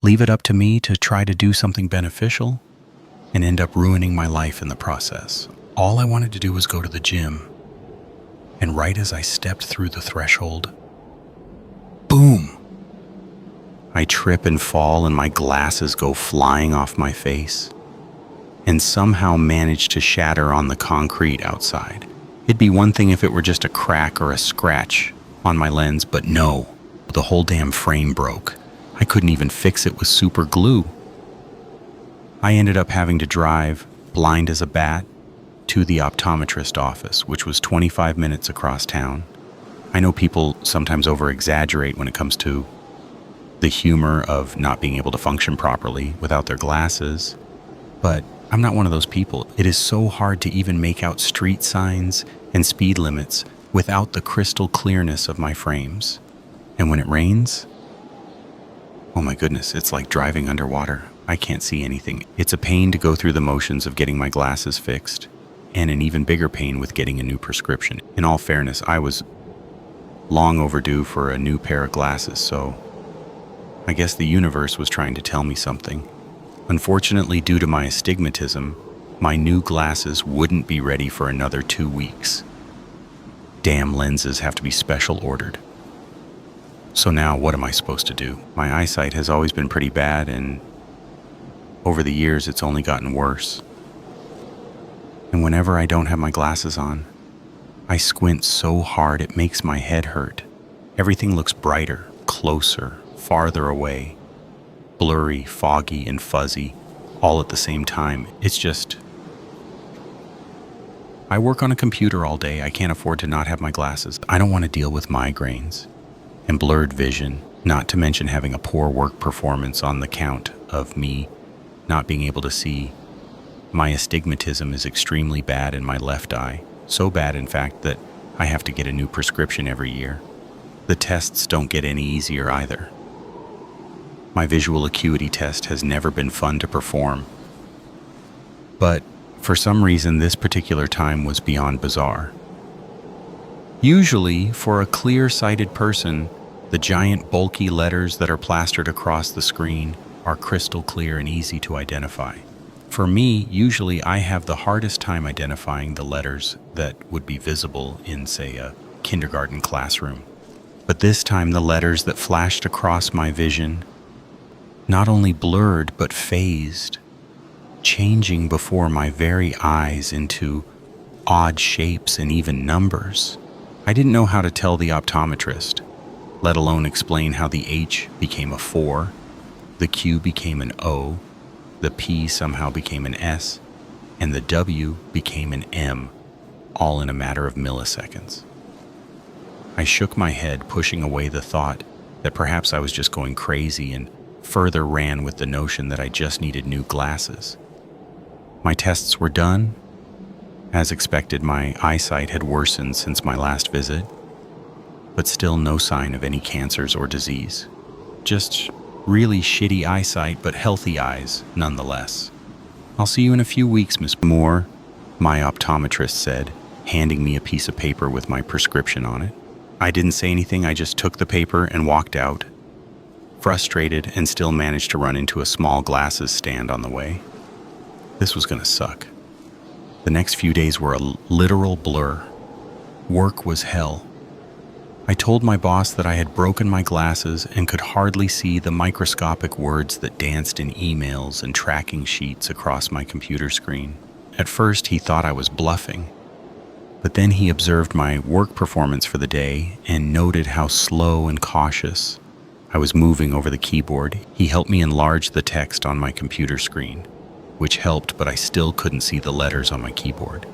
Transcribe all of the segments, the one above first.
leave it up to me to try to do something beneficial, and end up ruining my life in the process. All I wanted to do was go to the gym, and right as I stepped through the threshold, boom! I trip and fall and my glasses go flying off my face, and somehow manage to shatter on the concrete outside. It'd be one thing if it were just a crack or a scratch on my lens, but no, the whole damn frame broke. I couldn't even fix it with super glue. I ended up having to drive, blind as a bat, to the optometrist office, which was 25 minutes across town. I know people sometimes over-exaggerate when it comes to the humor of not being able to function properly without their glasses, but I'm not one of those people. It is so hard to even make out street signs and speed limits without the crystal clearness of my frames. And when it rains, oh my goodness, it's like driving underwater. I can't see anything. It's a pain to go through the motions of getting my glasses fixed, and an even bigger pain with getting a new prescription. In all fairness, I was long overdue for a new pair of glasses, so I guess the universe was trying to tell me something. Unfortunately, due to my astigmatism, my new glasses wouldn't be ready for another 2 weeks. Damn lenses have to be special ordered. So now what am I supposed to do? My eyesight has always been pretty bad, and over the years it's only gotten worse. And whenever I don't have my glasses on, I squint so hard it makes my head hurt. Everything looks brighter, closer, farther away, blurry, foggy, and fuzzy, all at the same time. It's just... I work on a computer all day. I can't afford to not have my glasses. I don't want to deal with migraines and blurred vision, not to mention having a poor work performance on the count of me not being able to see. My astigmatism is extremely bad in my left eye, so bad in fact that I have to get a new prescription every year. The tests don't get any easier either. My visual acuity test has never been fun to perform, but for some reason this particular time was beyond bizarre. Usually, for a clear-sighted person, the giant bulky letters that are plastered across the screen are crystal clear and easy to identify. For me, usually I have the hardest time identifying the letters that would be visible in, say, a kindergarten classroom. But this time the letters that flashed across my vision not only blurred but phased, changing before my very eyes into odd shapes and even numbers. I didn't know how to tell the optometrist, let alone explain how the H became a 4, the Q became an O, the P somehow became an S, and the W became an M, all in a matter of milliseconds. I shook my head, pushing away the thought that perhaps I was just going crazy, and further ran with the notion that I just needed new glasses. My tests were done. As expected, my eyesight had worsened since my last visit, but still no sign of any cancers or disease. Just really shitty eyesight, but healthy eyes nonetheless. "I'll see you in a few weeks, Miss Moore," my optometrist said, handing me a piece of paper with my prescription on it. I didn't say anything. I just took the paper and walked out, frustrated, and still managed to run into a small glasses stand on the way. This was gonna suck. The next few days were a literal blur. Work was hell. I told my boss that I had broken my glasses and could hardly see the microscopic words that danced in emails and tracking sheets across my computer screen. At first, he thought I was bluffing, but then he observed my work performance for the day and noted how slow and cautious I was moving over the keyboard. He helped me enlarge the text on my computer screen, which helped, but I still couldn't see the letters on my keyboard.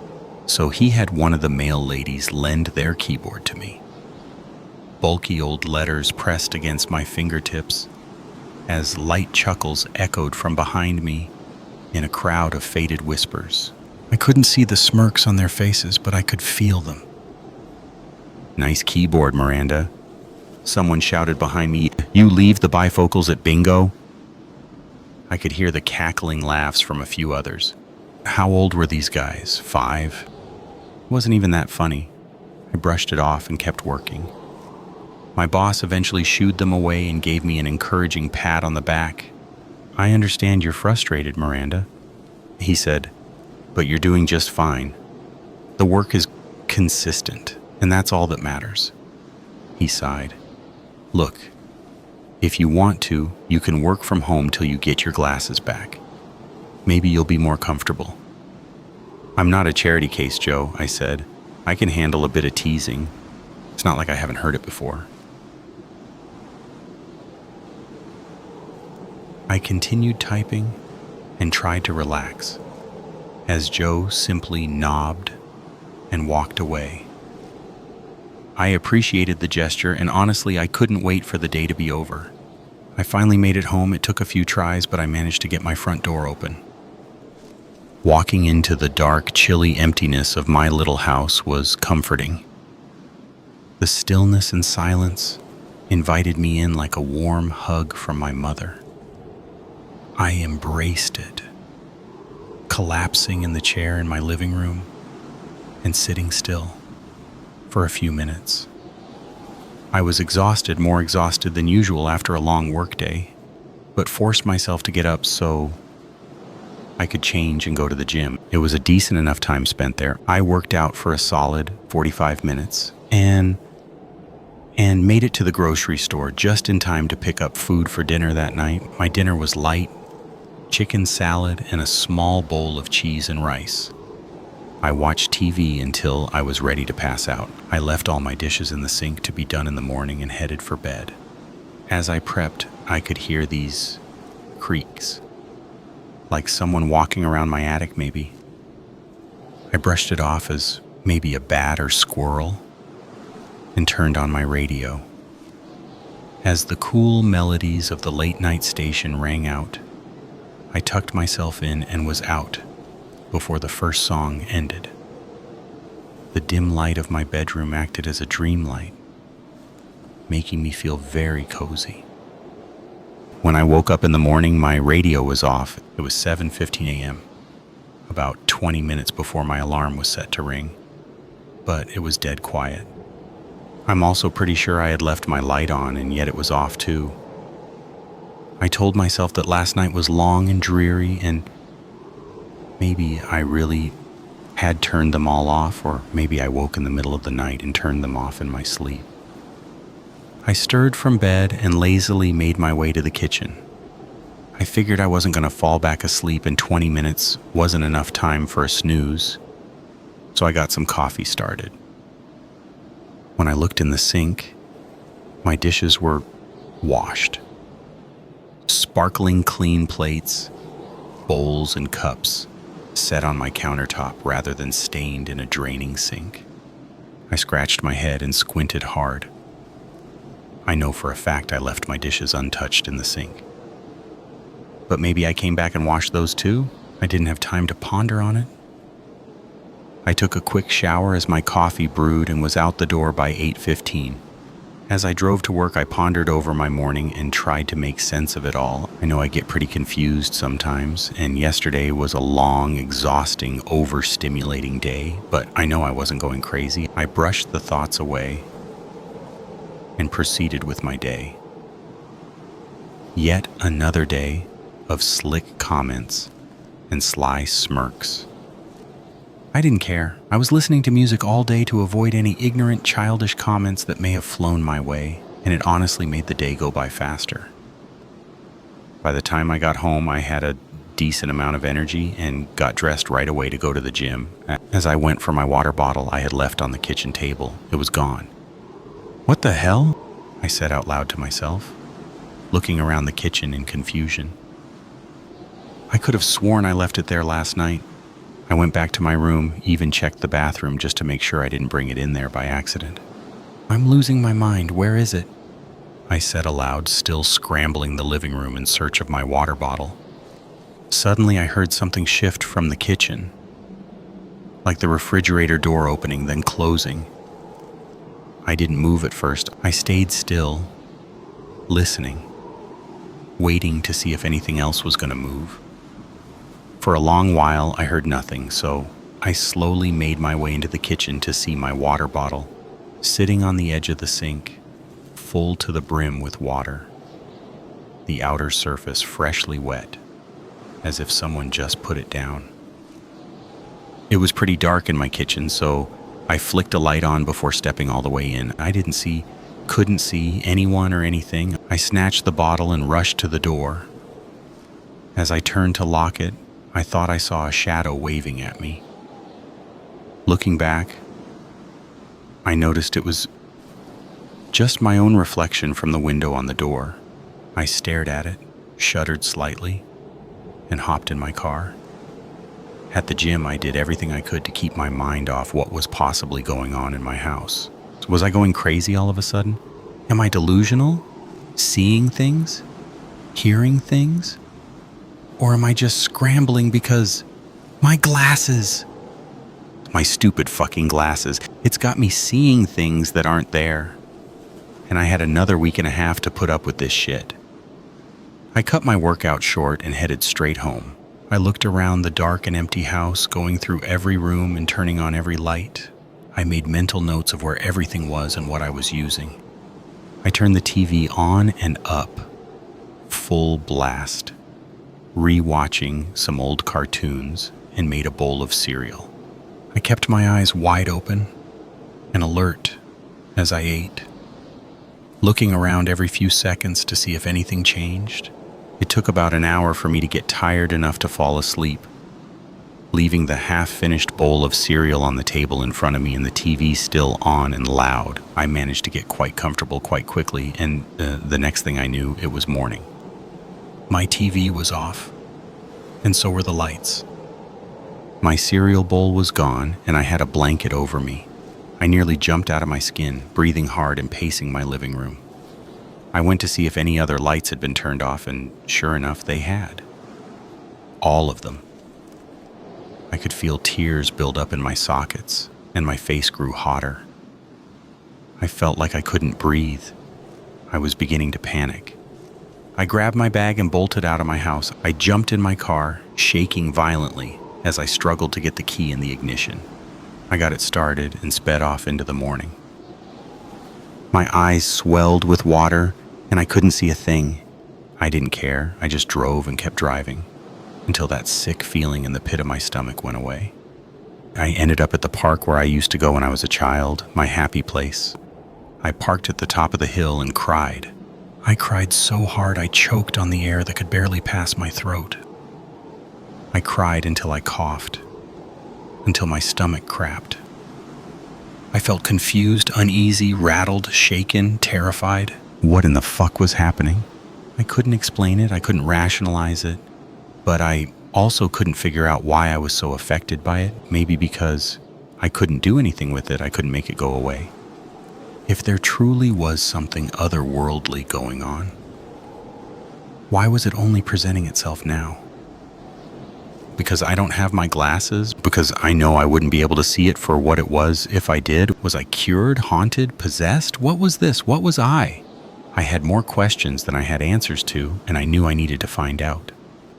So he had one of the mail ladies lend their keyboard to me. Bulky old letters pressed against my fingertips as light chuckles echoed from behind me in a crowd of faded whispers. I couldn't see the smirks on their faces, but I could feel them. "Nice keyboard, Miranda," someone shouted behind me. "You leave the bifocals at bingo?" I could hear the cackling laughs from a few others. How old were these guys? 5? It wasn't even that funny. I brushed it off and kept working. My boss eventually shooed them away and gave me an encouraging pat on the back. I understand you're frustrated, Miranda, he said, but you're doing just fine. The work is consistent, and that's all that matters. He sighed. Look, if you want to, you can work from home till you get your glasses back. Maybe you'll be more comfortable. I'm not a charity case, Joe, I said. I can handle a bit of teasing. It's not like I haven't heard it before. I continued typing and tried to relax, as Joe simply nodded and walked away. I appreciated the gesture, and honestly, I couldn't wait for the day to be over. I finally made it home. It took a few tries, but I managed to get my front door open. Walking into the dark, chilly emptiness of my little house was comforting. The stillness and silence invited me in like a warm hug from my mother. I embraced it, collapsing in the chair in my living room and sitting still for a few minutes. I was exhausted, more exhausted than usual after a long workday, but forced myself to get up so I could change and go to the gym. It was a decent enough time spent there. I worked out for a solid 45 minutes and made it to the grocery store just in time to pick up food for dinner that night. My dinner was light, chicken salad and a small bowl of cheese and rice. I watched TV until I was ready to pass out. I left all my dishes in the sink to be done in the morning and headed for bed. As I prepped, I could hear these creaks, like someone walking around my attic maybe. I brushed it off as maybe a bat or squirrel and turned on my radio. As the cool melodies of the late night station rang out, I tucked myself in and was out before the first song ended. The dim light of my bedroom acted as a dream light, making me feel very cozy. When I woke up in the morning, my radio was off. It was 7:15 a.m., about 20 minutes before my alarm was set to ring, but it was dead quiet. I'm also pretty sure I had left my light on, and yet it was off too. I told myself that last night was long and dreary, and maybe I really had turned them all off, or maybe I woke in the middle of the night and turned them off in my sleep. I stirred from bed and lazily made my way to the kitchen. I figured I wasn't going to fall back asleep, and 20 minutes wasn't enough time for a snooze, so I got some coffee started. When I looked in the sink, my dishes were washed. Sparkling clean plates, bowls, and cups set on my countertop rather than stained in a draining sink. I scratched my head and squinted hard. I know for a fact I left my dishes untouched in the sink. But maybe I came back and washed those too? I didn't have time to ponder on it. I took a quick shower as my coffee brewed and was out the door by 8:15. As I drove to work, I pondered over my morning and tried to make sense of it all. I know I get pretty confused sometimes, and yesterday was a long, exhausting, overstimulating day, but I know I wasn't going crazy. I brushed the thoughts away and proceeded with my day. Yet another day of slick comments and sly smirks. I didn't care. I was listening to music all day to avoid any ignorant, childish comments that may have flown my way, and it honestly made the day go by faster. By the time I got home, I had a decent amount of energy and got dressed right away to go to the gym. As I went for my water bottle I had left on the kitchen table, it was gone. "What the hell?" I said out loud to myself, looking around the kitchen in confusion. I could have sworn I left it there last night. I went back to my room, even checked the bathroom just to make sure I didn't bring it in there by accident. "I'm losing my mind. Where is it?" I said aloud, still scrambling the living room in search of my water bottle. Suddenly I heard something shift from the kitchen, like the refrigerator door opening, then closing. I didn't move at first. I stayed still, listening, waiting to see if anything else was going to move. For a long while, I heard nothing, so I slowly made my way into the kitchen to see my water bottle, sitting on the edge of the sink, full to the brim with water. the outer surface freshly wet, as if someone just put it down. It was pretty dark in my kitchen, so I flicked a light on before stepping all the way in. Couldn't see anyone or anything. I snatched the bottle and rushed to the door. As I turned to lock it, I thought I saw a shadow waving at me. Looking back, I noticed it was just my own reflection from the window on the door. I stared at it, shuddered slightly, and hopped in my car. At the gym, I did everything I could to keep my mind off what was possibly going on in my house. Was I going crazy all of a sudden? Am I delusional? Seeing things? Hearing things? Or am I just scrambling because my glasses? My stupid fucking glasses. It's got me seeing things that aren't there. And I had another week and a half to put up with this shit. I cut my workout short and headed straight home. I looked around the dark and empty house, going through every room and turning on every light. I made mental notes of where everything was and what I was using. I turned the TV on and up, full blast, re-watching some old cartoons, and made a bowl of cereal. I kept my eyes wide open and alert as I ate, looking around every few seconds to see if anything changed. It took about an hour for me to get tired enough to fall asleep. Leaving the half-finished bowl of cereal on the table in front of me and the TV still on and loud, I managed to get quite comfortable quite quickly, and the next thing I knew, it was morning. My TV was off, and so were the lights. My cereal bowl was gone, and I had a blanket over me. I nearly jumped out of my skin, breathing hard and pacing my living room. I went to see if any other lights had been turned off, and sure enough, they had. All of them. I could feel tears build up in my sockets, and my face grew hotter. I felt like I couldn't breathe. I was beginning to panic. I grabbed my bag and bolted out of my house. I jumped in my car, shaking violently as I struggled to get the key in the ignition. I got it started and sped off into the morning. My eyes swelled with water, and I couldn't see a thing. I didn't care. I just drove and kept driving until that sick feeling in the pit of my stomach went away. I ended up at the park where I used to go when I was a child, my happy place. I parked at the top of the hill and cried. I cried so hard I choked on the air that could barely pass my throat. I cried until I coughed, until my stomach cramped. I felt confused, uneasy, rattled, shaken, terrified. What in the fuck was happening? I couldn't explain it, I couldn't rationalize it, but I also couldn't figure out why I was so affected by it. Maybe because I couldn't do anything with it, I couldn't make it go away. If there truly was something otherworldly going on, why was it only presenting itself now? Because I don't have my glasses? Because I know I wouldn't be able to see it for what it was if I did? Was I cured, haunted, possessed? What was this? What was I? I had more questions than I had answers to, and I knew I needed to find out.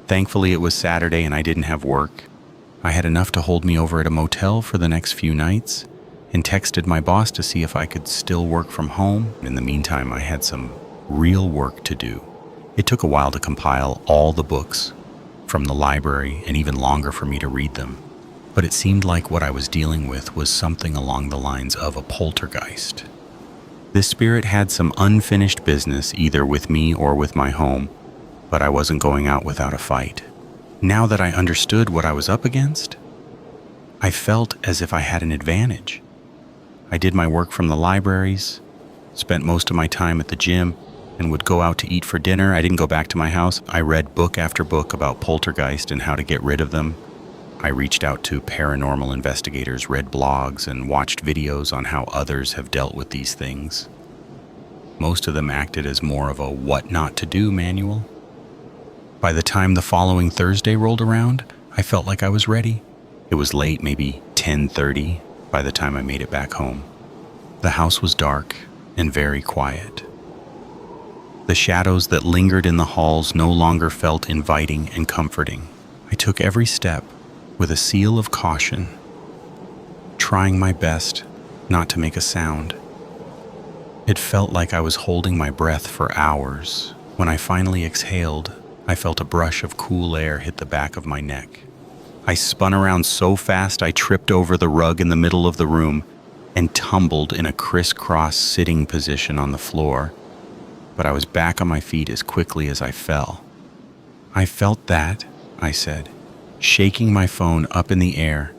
Thankfully, it was Saturday and I didn't have work. I had enough to hold me over at a motel for the next few nights, and texted my boss to see if I could still work from home. In the meantime, I had some real work to do. It took a while to compile all the books from the library, and even longer for me to read them. But it seemed like what I was dealing with was something along the lines of a poltergeist. This spirit had some unfinished business either with me or with my home, but I wasn't going out without a fight. Now that I understood what I was up against, I felt as if I had an advantage. I did my work from the libraries, spent most of my time at the gym, and would go out to eat for dinner. I didn't go back to my house. I read book after book about poltergeist and how to get rid of them. I reached out to paranormal investigators, read blogs, and watched videos on how others have dealt with these things. Most of them acted as more of a what not to do manual. By the time the following Thursday rolled around, I felt like I was ready. It was late, maybe 10:30, by the time I made it back home. The house was dark and very quiet. The shadows that lingered in the halls no longer felt inviting and comforting. I took every step with a seal of caution, trying my best not to make a sound. It felt like I was holding my breath for hours, When I finally exhaled, I felt a brush of cool air hit the back of my neck. I spun around so fast I tripped over the rug in the middle of the room and tumbled in a crisscross sitting position on the floor, but I was back on my feet as quickly as I fell. "I felt that," I said, shaking my phone up in the air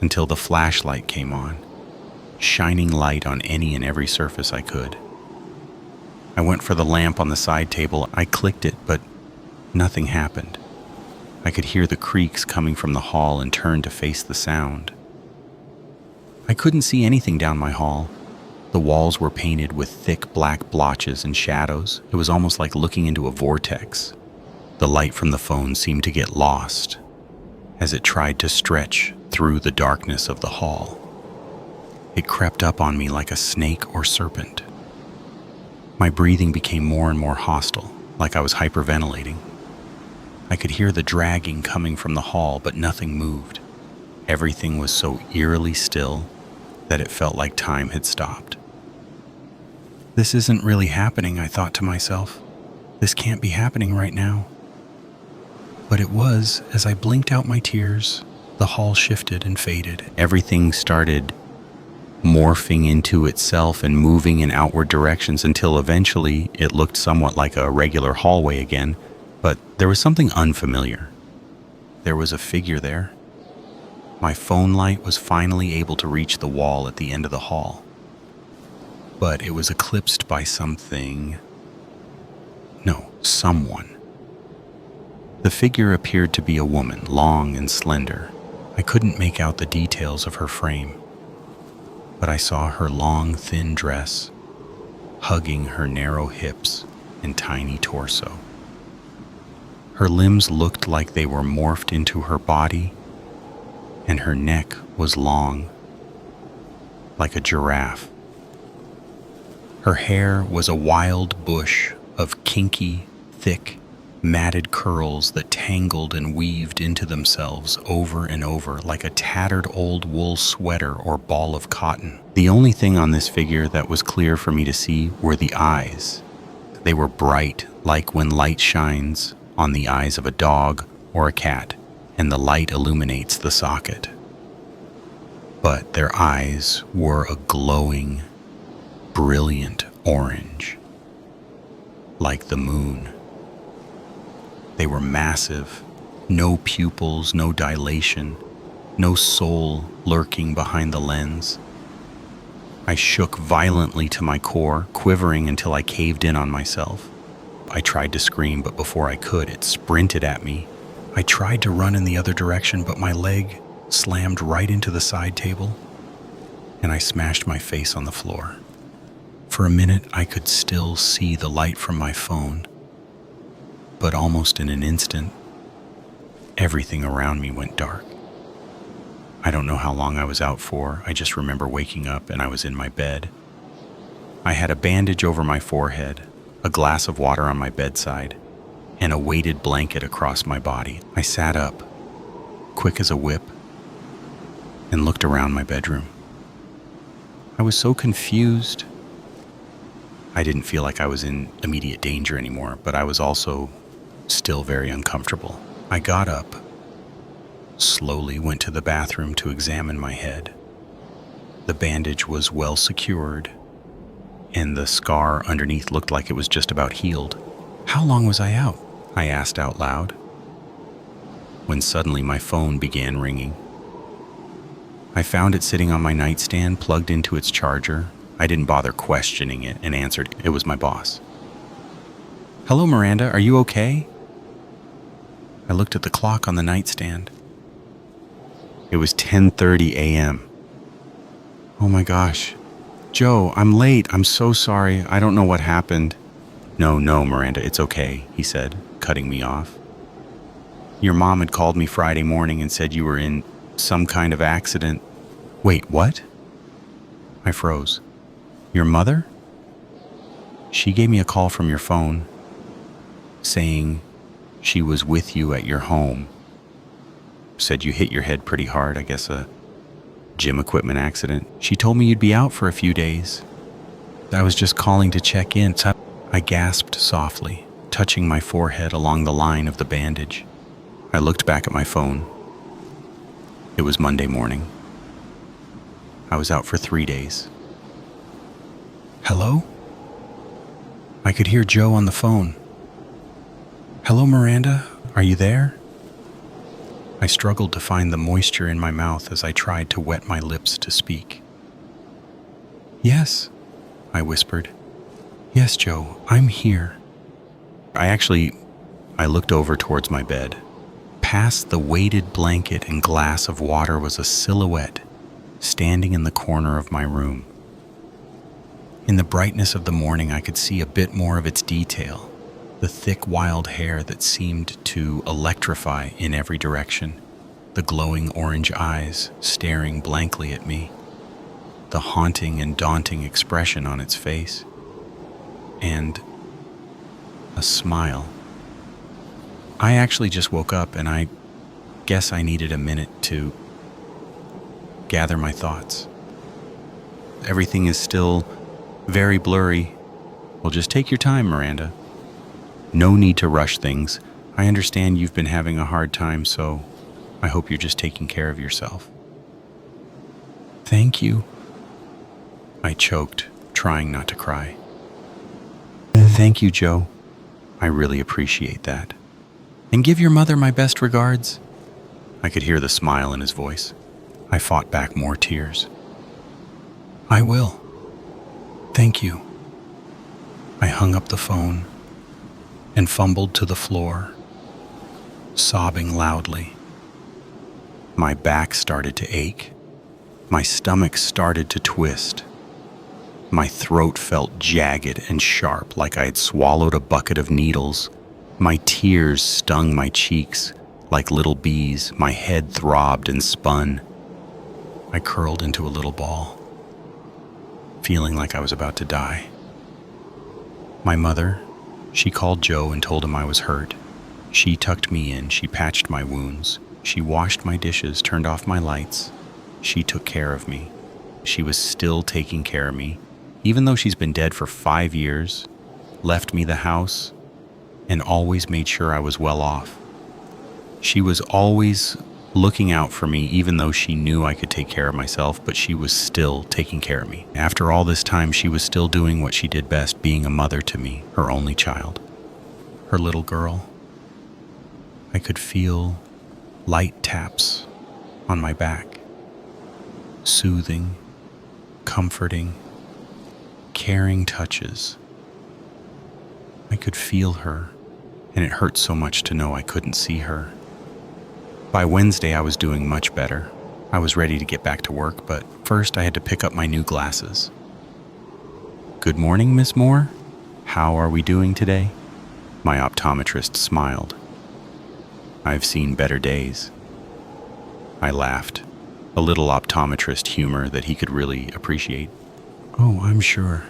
until the flashlight came on, shining light on any and every surface I could. I went for the lamp on the side table. I clicked it, but nothing happened. I could hear the creaks coming from the hall and turned to face the sound. I couldn't see anything down my hall. The walls were painted with thick black blotches and shadows. It was almost like looking into a vortex. The light from the phone seemed to get lost as it tried to stretch through the darkness of the hall. It crept up on me like a snake or serpent. My breathing became more and more hostile, like I was hyperventilating. I could hear the dragging coming from the hall, but nothing moved. Everything was so eerily still that it felt like time had stopped. "This isn't really happening," I thought to myself. "This can't be happening right now." But it was. As I blinked out my tears, the hall shifted and faded. Everything started morphing into itself and moving in outward directions until eventually it looked somewhat like a regular hallway again, but there was something unfamiliar. There was a figure there. My phone light was finally able to reach the wall at the end of the hall, but it was eclipsed by something. No, someone. The figure appeared to be a woman, long and slender. I couldn't make out the details of her frame, but I saw her long, thin dress hugging her narrow hips and tiny torso. Her limbs looked like they were morphed into her body, and her neck was long, like a giraffe. Her hair was a wild bush of kinky, thick, matted curls that tangled and weaved into themselves over and over like a tattered old wool sweater or ball of cotton. The only thing on this figure that was clear for me to see were the eyes. They were bright, like when light shines on the eyes of a dog or a cat, and the light illuminates the socket. But their eyes were a glowing, brilliant orange, like the moon. They were massive, no pupils, no dilation, no soul lurking behind the lens. I shook violently to my core, quivering until I caved in on myself. I tried to scream, but before I could, it sprinted at me. I tried to run in the other direction, but my leg slammed right into the side table, and I smashed my face on the floor. For a minute, I could still see the light from my phone, but almost in an instant, everything around me went dark. I don't know how long I was out for. I just remember waking up and I was in my bed. I had a bandage over my forehead, a glass of water on my bedside, and a weighted blanket across my body. I sat up, quick as a whip, and looked around my bedroom. I was so confused. I didn't feel like I was in immediate danger anymore, but I was also still very uncomfortable. I got up, slowly went to the bathroom to examine my head. The bandage was well secured, and the scar underneath looked like it was just about healed. "How long was I out?" I asked out loud, when suddenly my phone began ringing. I found it sitting on my nightstand, plugged into its charger. I didn't bother questioning it and answered. It was my boss. "Hello, Miranda, are you okay?" I looked at the clock on the nightstand. It was 10:30 a.m. "Oh my gosh. Joe, I'm late. I'm so sorry. I don't know what happened." No, Miranda, it's okay," he said, cutting me off. "Your mom had called me Friday morning and said you were in some kind of accident." "Wait, what?" I froze. "Your mother?" "She gave me a call from your phone, saying she was with you at your home. Said you hit your head pretty hard, I guess a gym equipment accident. She told me you'd be out for a few days. I was just calling to check in." I gasped softly, touching my forehead along the line of the bandage. I looked back at my phone. It was Monday morning. I was out for 3 days. Hello? I could hear Joe on the phone. Hello, Miranda, are you there? I struggled to find the moisture in my mouth as I tried to wet my lips to speak. Yes, I whispered. Yes, Joe, I'm here. I looked over towards my bed. Past the weighted blanket and glass of water was a silhouette standing in the corner of my room. In the brightness of the morning, I could see a bit more of its detail, the thick wild hair that seemed to electrify in every direction, the glowing orange eyes staring blankly at me, the haunting and daunting expression on its face, and a smile. I actually just woke up, and I guess I needed a minute to gather my thoughts. Everything is still very blurry. Well, just take your time, Miranda. No need to rush things. I understand you've been having a hard time, so I hope you're just taking care of yourself. Thank you. I choked, trying not to cry. Thank you, Joe. I really appreciate that. And give your mother my best regards. I could hear the smile in his voice. I fought back more tears. I will. Thank you. I hung up the phone and fumbled to the floor, sobbing loudly. My back started to ache. My stomach started to twist. My throat felt jagged and sharp, like I had swallowed a bucket of needles. My tears stung my cheeks like little bees. My head throbbed and spun. I curled into a little ball, feeling like I was about to die. My mother, she called Joe and told him I was hurt. She tucked me in, she patched my wounds. She washed my dishes, turned off my lights. She took care of me. She was still taking care of me, even though she's been dead for 5 years, left me the house, and always made sure I was well off. She was always looking out for me, even though she knew I could take care of myself, but she was still taking care of me. After all this time, she was still doing what she did best, being a mother to me, her only child, her little girl. I could feel light taps on my back, soothing, comforting, caring touches. I could feel her, and it hurt so much to know I couldn't see her. By Wednesday, I was doing much better. I was ready to get back to work, but first I had to pick up my new glasses. Good morning, Miss Moore. How are we doing today? My optometrist smiled. I've seen better days. I laughed, a little optometrist humor that he could really appreciate. Oh, I'm sure.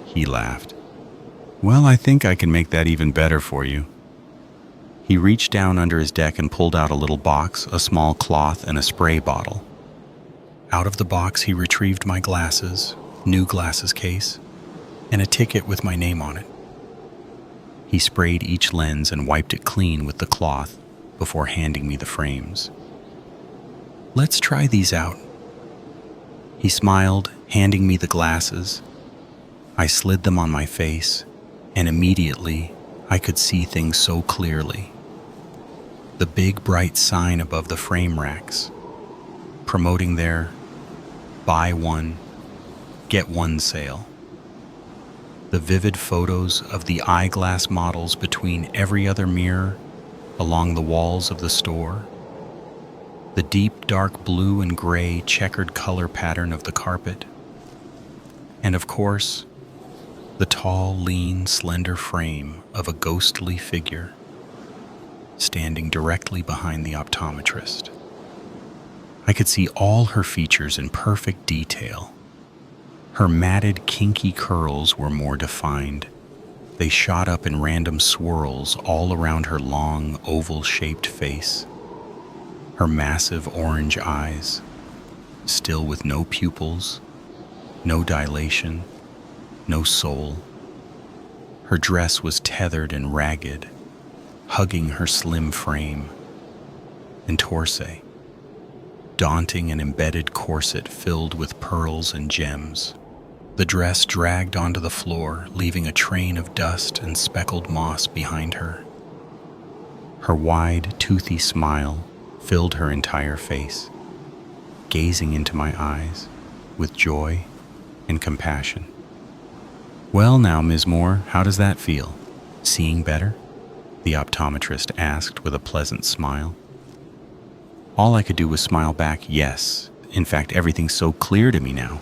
He laughed. Well, I think I can make that even better for you. He reached down under his deck and pulled out a little box, a small cloth, and a spray bottle. Out of the box, he retrieved my glasses, new glasses case, and a ticket with my name on it. He sprayed each lens and wiped it clean with the cloth before handing me the frames. Let's try these out. He smiled, handing me the glasses. I slid them on my face, and immediately I could see things so clearly. The big bright sign above the frame racks, promoting their buy one, get one sale. The vivid photos of the eyeglass models between every other mirror along the walls of the store. The deep dark blue and gray checkered color pattern of the carpet. And of course, the tall, lean, slender frame of a ghostly figure standing directly behind the optometrist. I could see all her features in perfect detail. Her matted, kinky curls were more defined. They shot up in random swirls all around her long, oval-shaped face. Her massive orange eyes, still with no pupils, no dilation, no soul. Her dress was tethered and ragged, hugging her slim frame and torso. Daunting and embedded corset filled with pearls and gems. The dress dragged onto the floor, leaving a train of dust and speckled moss behind her. Her wide, toothy smile filled her entire face, gazing into my eyes with joy and compassion. "Well now, Ms. Moore, how does that feel? Seeing better?" the optometrist asked with a pleasant smile. All I could do was smile back, yes. In fact, everything's so clear to me now.